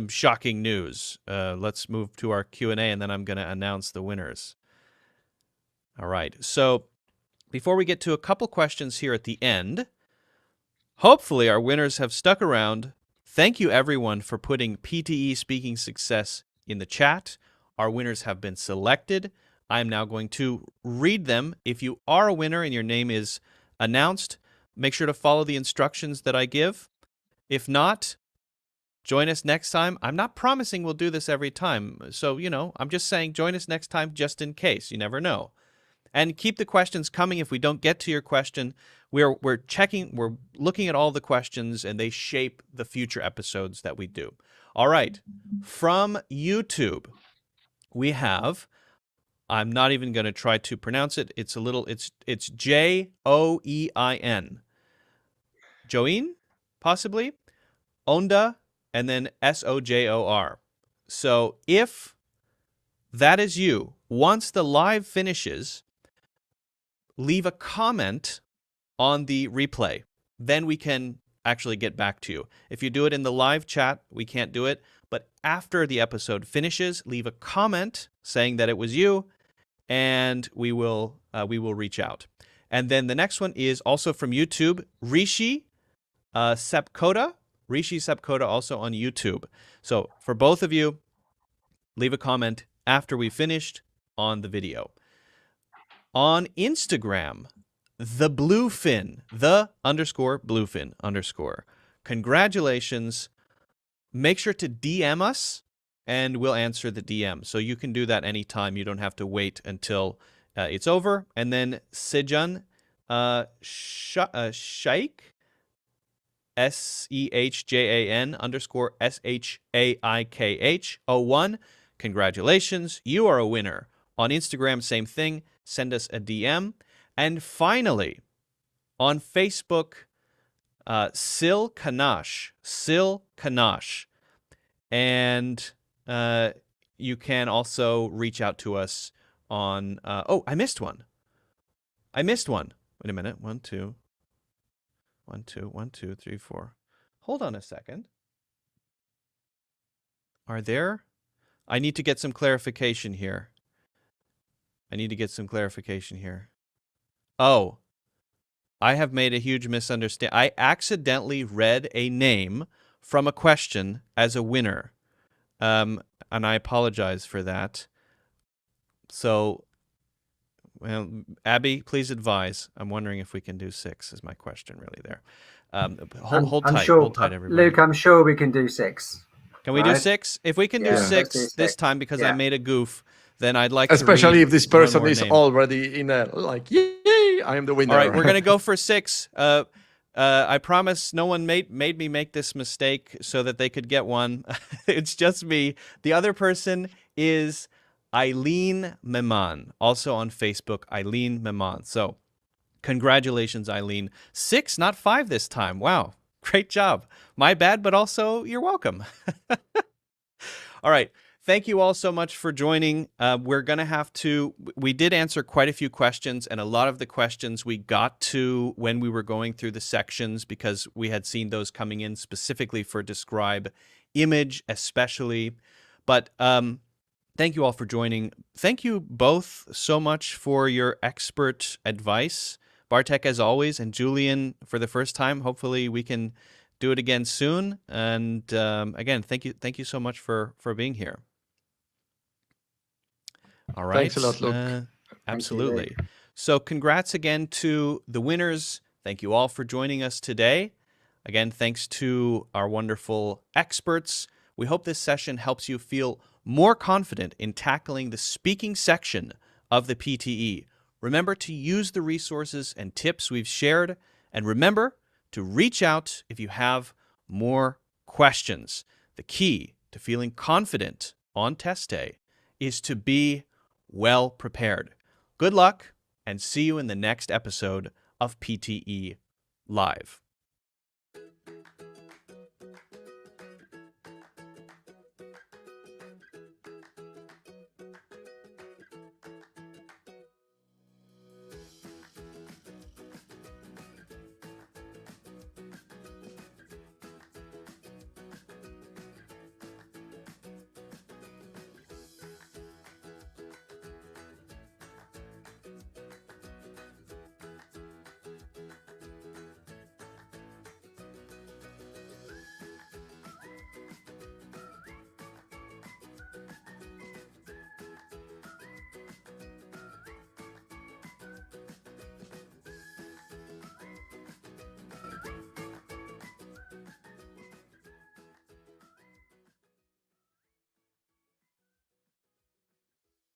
shocking news. Let's move to our Q&A, and then I'm going to announce the winners. All right. So before we get to a couple questions here at the end, hopefully our winners have stuck around. Thank you, everyone, for putting PTE Speaking Success in the chat. Our winners have been selected. I'm now going to read them. If you are a winner and your name is announced, make sure to follow the instructions that I give. If not, join us next time. I'm not promising we'll do this every time. So, I'm just saying join us next time just in case. You never know. And keep the questions coming. If we don't get to your question, we're looking at all the questions, and they shape the future episodes that we do. All right. From YouTube, we have, I'm not even going to try to pronounce it. It's Joein. Joein, possibly. Onda, and then Sojor. So if that is you, once the live finishes, leave a comment on the replay. Then we can actually get back to you. If you do it in the live chat, we can't do it. But after the episode finishes, leave a comment saying that it was you, and we will reach out. And then the next one is also from YouTube, Rishi Sepkoda. Rishi Sepkoda, also on YouTube. So for both of you, leave a comment after we finished on the video. On Instagram, the Bluefin, _Bluefin_. Congratulations. Make sure to DM us, and we'll answer the DM. So you can do that anytime. You don't have to wait until it's over. And then Sejan Shaikh, SEHJAN _SHAIKH 01. Congratulations. You are a winner. On Instagram, same thing. Send us a DM. And finally, on Facebook, Sil Kanash. And you can also reach out to us on... I missed one. Wait a minute. 1, 2, 1, 2, 3, 4. Hold on a second. I need to get some clarification here. Oh, I have made a huge misunderstanding. I accidentally read a name from a question as a winner. And I apologize for that. So, well, Abby, please advise. I'm wondering if we can do 6 is my question really there. Hold tight, everybody. Luke, I'm sure we can do 6. Can we do 6? If we can do 6 this time, because I made a goof, then I'd like especially to read if this person is name. Already in a yay, I am the winner. All right, we're going to go for 6. I promise no one made me make this mistake so that they could get one. It's just me. The other person is Eileen Meman, also on Facebook, Eileen Meman. So congratulations, Eileen. 6, not 5 this time. Wow, great job. My bad, but also you're welcome. All right. Thank you all so much for joining. We're going to have to, we did answer quite a few questions, and a lot of the questions we got to when we were going through the sections because we had seen those coming in specifically for describe image especially. But thank you all for joining. Thank you both so much for your expert advice. Bartek, as always, and Julian for the first time. Hopefully we can do it again soon. And again, thank you so much for being here. All right. Thanks a lot, Luke. Absolutely. So congrats again to the winners. Thank you all for joining us today. Again, thanks to our wonderful experts. We hope this session helps you feel more confident in tackling the speaking section of the PTE. Remember to use the resources and tips we've shared, and remember to reach out if you have more questions. The key to feeling confident on test day is to be well prepared. Good luck, and see you in the next episode of PTE Live.